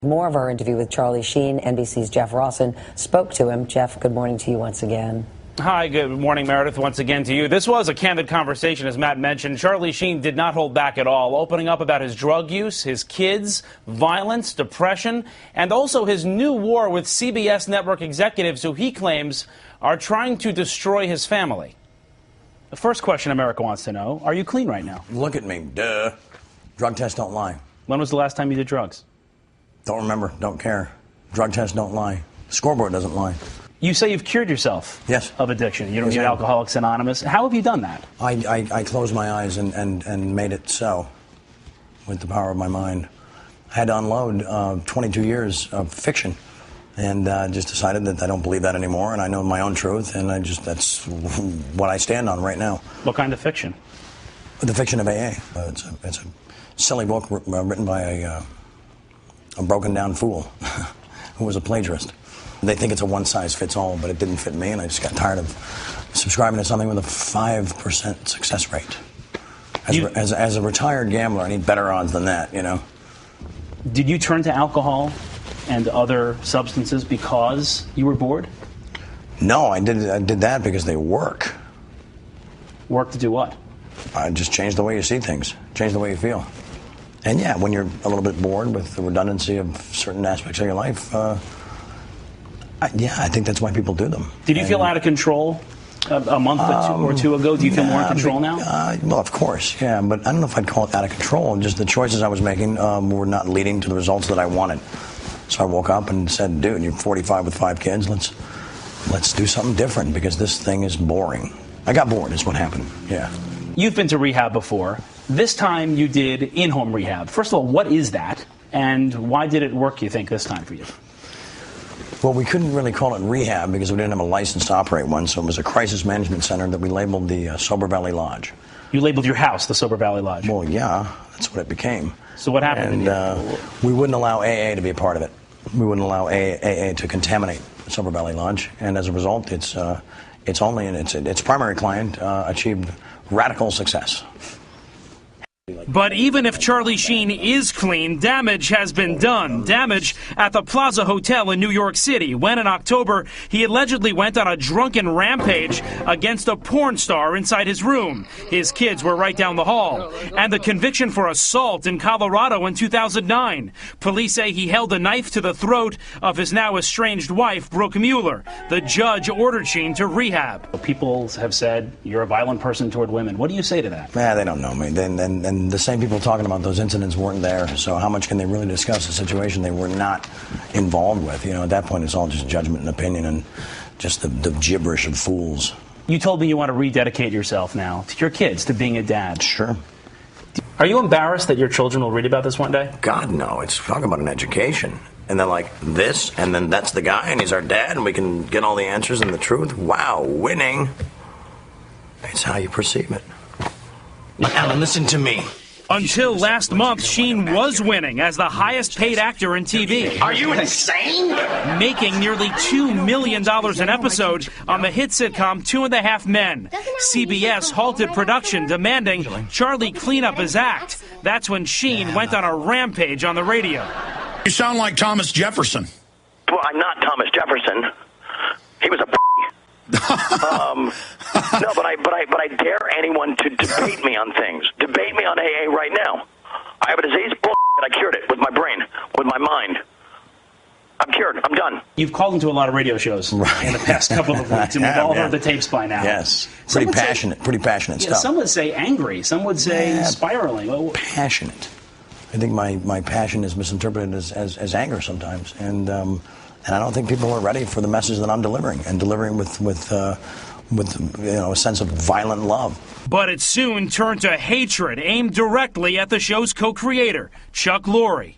More of our interview with Charlie Sheen. NBC's Jeff Rawson spoke to him. Jeff, good morning to you once again. Hi, good morning, Meredith, once again to you. This was a candid conversation, as Matt mentioned. Charlie Sheen did not hold back at all, opening up about his drug use, his kids, violence, depression, and also his new war with CBS network executives who he claims are trying to destroy his family. The first question America wants to know, are you clean right now? Look at me, duh. Drug tests don't lie. When was the last time you did drugs? Don't remember, don't care. Drug tests don't lie. The scoreboard doesn't lie. You say you've cured yourself of addiction. You don't need Alcoholics Anonymous. How have you done that? I closed my eyes and made it so with the power of my mind. I had to unload 22 years of fiction and just decided that I don't believe that anymore, and I know my own truth, and that's what I stand on right now. What kind of fiction? The fiction of AA. It's a silly book written by a broken-down fool who was a plagiarist. They think it's a one-size-fits-all, but it didn't fit me, and I just got tired of subscribing to something with a 5% success rate. As a retired gambler, I need better odds than that, you know. Did you turn to alcohol and other substances because you were bored? No, I did that because they work. Work to do what? Just change the way you see things, change the way you feel. And yeah, when you're a little bit bored with the redundancy of certain aspects of your life, yeah, I think that's why people do them. Did you feel out of control a month or two ago? Do you feel more in control now? Well, of course, yeah, but I don't know if I'd call it out of control. Just the choices I was making were not leading to the results that I wanted. So I woke up and said, dude, you're 45 with 5 kids. Let's do something different because this thing is boring. I got bored is what happened, yeah. You've been to rehab before. This time you did in-home rehab. First of all, what is that? And why did it work, you think, this time for you? Well, we couldn't really call it rehab because we didn't have a license to operate one, so it was a crisis management center that we labeled the Sober Valley Lodge. You labeled your house the Sober Valley Lodge? Well, yeah, that's what it became. So what happened? And we wouldn't allow AA to be a part of it. We wouldn't allow AA to contaminate Sober Valley Lodge, and as a result, its primary client achieved radical success. But even if Charlie Sheen is clean, damage has been done. Damage at the Plaza Hotel in New York City when in October he allegedly went on a drunken rampage against a porn star inside his room. His kids were right down the hall. And the conviction for assault in Colorado in 2009. Police say he held a knife to the throat of his now estranged wife, Brooke Mueller. The judge ordered Sheen to rehab. People have said you're a violent person toward women. What do you say to that? They don't know me. And the same people talking about those incidents weren't there, so how much can they really discuss a situation they were not involved with? You know, at that point, it's all just judgment and opinion and just the gibberish of fools. You told me you want to rededicate yourself now to your kids, to being a dad. Sure. Are you embarrassed that your children will read about this one day? God, no. It's talking about an education. And then like this, and then that's the guy, and he's our dad, and we can get all the answers and the truth. Wow, winning. It's how you perceive it. Alan, listen to me. Until last month, Sheen was winning as the highest paid actor in TV. Are you insane? Making nearly $2 million an episode on the hit sitcom 2.5 Men. CBS halted production, demanding Charlie clean up his act. That's when Sheen went on a rampage on the radio. You sound like Thomas Jefferson. Well, I'm not Thomas Jefferson. He was a no, but I dare anyone to debate me on things. Debate me on AA right now. I have a disease, and I cured it with my brain, with my mind. I'm cured. I'm done. You've called into a lot of radio shows in the past couple of weeks, and we've all heard the tapes by now. Yes, pretty passionate stuff. Some would say angry. Some would say spiraling. Passionate. I think my passion is misinterpreted as anger sometimes, and I don't think people are ready for the message that I'm delivering, and delivering with a sense of violent love. But it soon turned to hatred aimed directly at the show's co-creator, Chuck Lorre.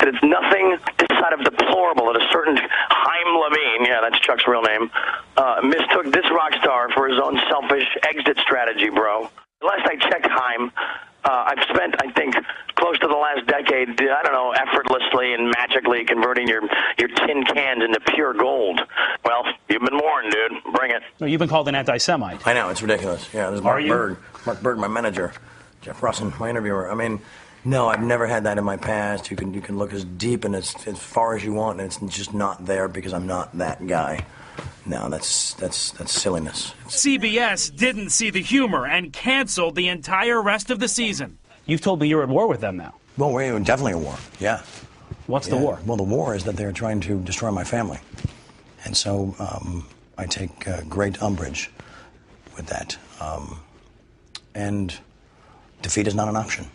It's nothing this side of deplorable that a certain Chaim Levine, yeah, that's Chuck's real name, mistook this rock star for his own selfish exit strategy, bro. Last I checked, Chaim, I've spent, I think, close to the last decade, I don't know, effortlessly and magically converting your tin cans into pure gold. Well, you've been warned, dude. Bring it. No, you've been called an anti-Semite. I know, it's ridiculous. Yeah, this is Mark Berg, my manager, Jeff Rawson, my interviewer. I mean, No, I've never had that in my past. You can look as deep and as far as you want, and it's just not there because I'm not that guy. No, that's silliness. CBS didn't see the humor and canceled the entire rest of the season. You've told me you're at war with them now. Well, we're definitely at war, yeah. What's the war? Well, the war is that they're trying to destroy my family. And so I take great umbrage with that. And defeat is not an option.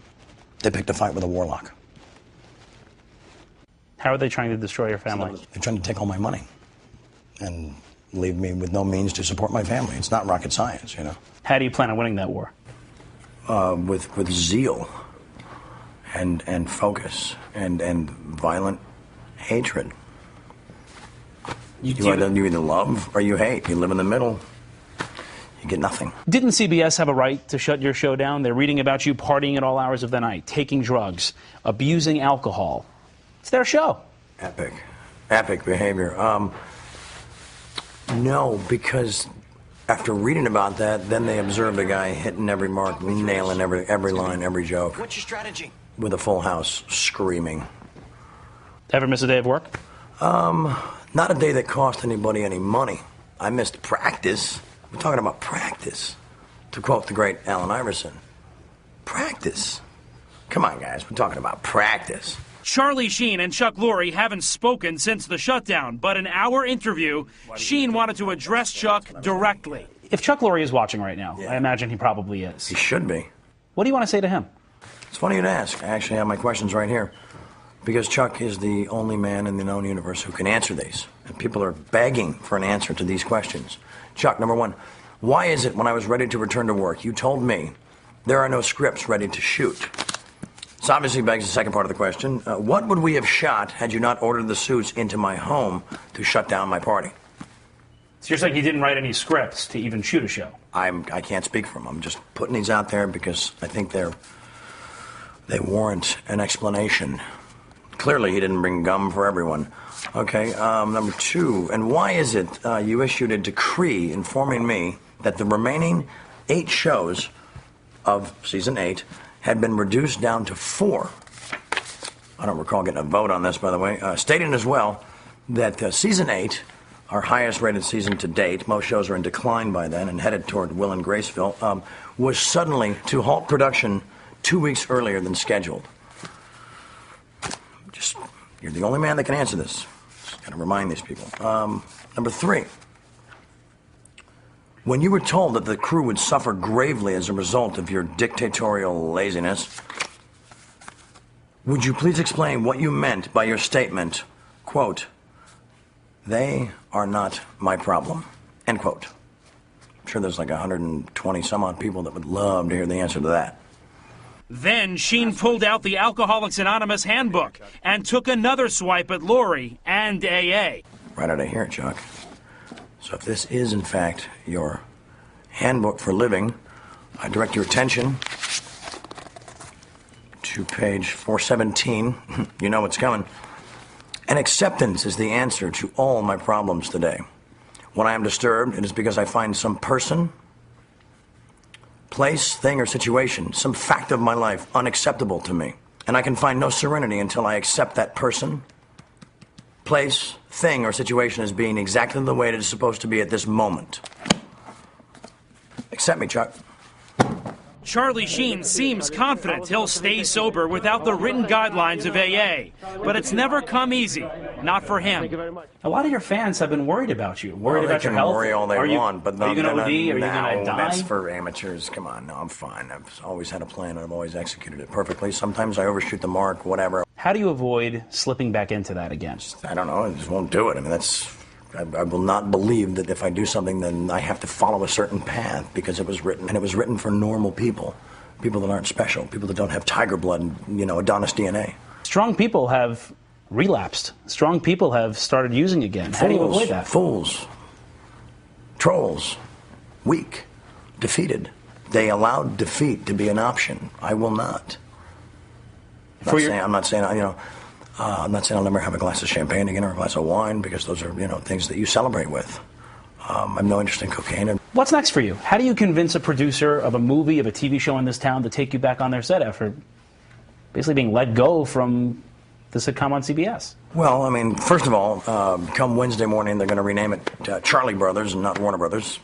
They picked a fight with a warlock. How are they trying to destroy your family? They're trying to take all my money and leave me with no means to support my family. It's not rocket science, you know. How do you plan on winning that war? With zeal and focus and violent hatred. You either love or you hate. You live in the middle. You get nothing. Didn't CBS have a right to shut your show down? They're reading about you partying at all hours of the night, taking drugs, abusing alcohol. It's their show. Epic behavior. No, because after reading about that, then they observed a guy hitting every mark, nailing every line, every joke. What's your strategy? With a full house, screaming. Ever miss a day of work? Not a day that cost anybody any money. I missed practice. We're talking about practice. To quote the great Allen Iverson, practice. Come on, guys, we're talking about practice. Charlie Sheen and Chuck Lorre haven't spoken since the shutdown, but in our interview, Sheen wanted to address Chuck directly. If Chuck Lorre is watching right now, I imagine he probably is. He should be. What do you want to say to him? It's funny you'd ask. I actually have my questions right here. Because Chuck is the only man in the known universe who can answer these. And people are begging for an answer to these questions. Chuck, number one, why is it when I was ready to return to work, you told me there are no scripts ready to shoot? This obviously begs the second part of the question. What would we have shot had you not ordered the suits into my home to shut down my party? So you're saying he didn't write any scripts to even shoot a show? I can't speak for him. I'm just putting these out there because I think they warrant an explanation. Clearly, he didn't bring gum for everyone. Okay, number two, and why is it you issued a decree informing me that the remaining 8 shows of season 8 had been reduced down to 4? I don't recall getting a vote on this, by the way. Stating as well that season 8, our highest rated season to date, most shows are in decline by then and headed toward Will and Graceville, was suddenly to halt production 2 weeks earlier than scheduled. You're the only man that can answer this. Just got to remind these people. Number 3. When you were told that the crew would suffer gravely as a result of your dictatorial laziness, would you please explain what you meant by your statement, quote, they are not my problem, end quote. I'm sure there's like 120 some odd people that would love to hear the answer to that. Then Sheen pulled out the Alcoholics Anonymous handbook and took another swipe at Lorre and AA. Right out of here, Chuck. So if this is, in fact, your handbook for living, I direct your attention to page 417. You know what's coming. And acceptance is the answer to all my problems today. When I am disturbed, it is because I find some person, place, thing, or situation, some fact of my life unacceptable to me. And I can find no serenity until I accept that person, place, thing, or situation as being exactly the way it is supposed to be at this moment. Accept me, Chuck. Charlie Sheen seems confident he'll stay sober without the written guidelines of AA. But it's never come easy. Not for him. A lot of your fans have been worried about you. Worried about your They health. can worry all they want, but are you going to OD? Are you going to die? That's for amateurs. Come on, no, I'm fine. I've always had a plan, and I've always executed it perfectly. Sometimes I overshoot the mark, whatever. How do you avoid slipping back into that again? I don't know. I just won't do it. I mean, I will not believe that if I do something, then I have to follow a certain path because it was written. And it was written for normal people. People that aren't special. People that don't have tiger blood and, Adonis DNA. Strong people have relapsed. Strong people have started using again. How do you avoid that? Fools. Trolls. Weak. Defeated. They allowed defeat to be an option. I will not. I'm not saying I'll never have a glass of champagne again or a glass of wine because those are, things that you celebrate with. I have no interest in cocaine. What's next for you? How do you convince a producer of a movie, of a TV show in this town to take you back on their set after basically being let go from the sitcom on CBS. Well, I mean, first of all, come Wednesday morning, they're going to rename it Charlie Brothers and not Warner Brothers.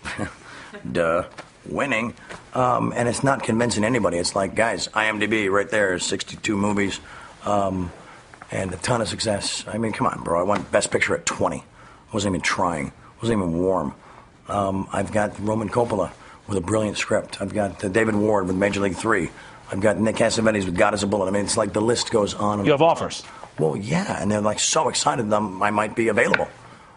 Duh. Winning. And it's not convincing anybody. It's like, guys, IMDb right there, 62 movies, and a ton of success. I mean, come on, bro. I won Best Picture at 20. Wasn't even trying. Wasn't even warm. I've got Roman Coppola with a brilliant script. I've got David Ward with Major League 3. I've got Nick Cassavetes with God is a Bullet. I mean, it's like the list goes on. And you have offers? Well, yeah, and they're like so excited that I might be available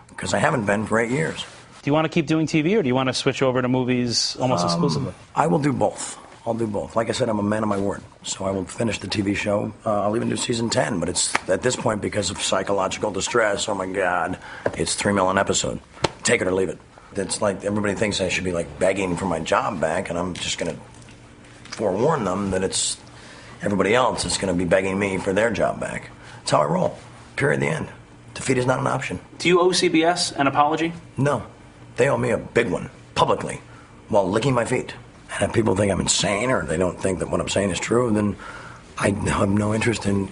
because I haven't been for 8 years. Do you want to keep doing TV, or do you want to switch over to movies almost exclusively? I will do both. I'll do both. Like I said, I'm a man of my word. So I will finish the TV show. I'll even do season 10, but it's at this point because of psychological distress. Oh my God, it's $3 million an episode. Take it or leave it. It's like everybody thinks I should be like begging for my job back, and I'm just going to forewarn them that it's everybody else is going to be begging me for their job back. That's how I roll. Period. The end. Defeat is not an option. Do you owe CBS an apology? No. They owe me a big one, publicly, while licking my feet. And if people think I'm insane or they don't think that what I'm saying is true, then I have no interest in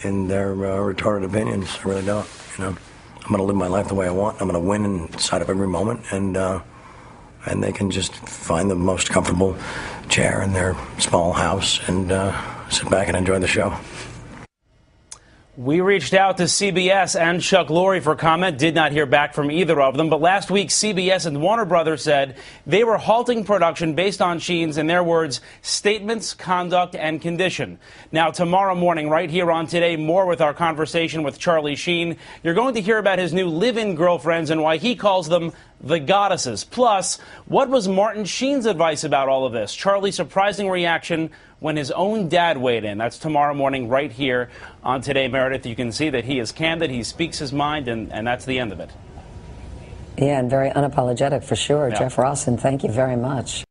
their retarded opinions. I really don't. You know, I'm going to live my life the way I want. I'm going to win inside of every moment, and they can just find the most comfortable chair in their small house and sit back and enjoy the show. We reached out to CBS and Chuck Lorre for comment, did not hear back from either of them. But last week, CBS and Warner Brothers said they were halting production based on Sheen's, in their words, statements, conduct, and condition. Now, tomorrow morning, right here on Today, more with our conversation with Charlie Sheen. You're going to hear about his new live-in girlfriends and why he calls them the goddesses. Plus, what was Martin Sheen's advice about all of this? Charlie's surprising reaction when his own dad weighed in. That's tomorrow morning right here on Today, Meredith. You can see that he is candid, he speaks his mind, and that's the end of it. Yeah, and very unapologetic for sure. Yeah. Jeff Rawson, thank you very much.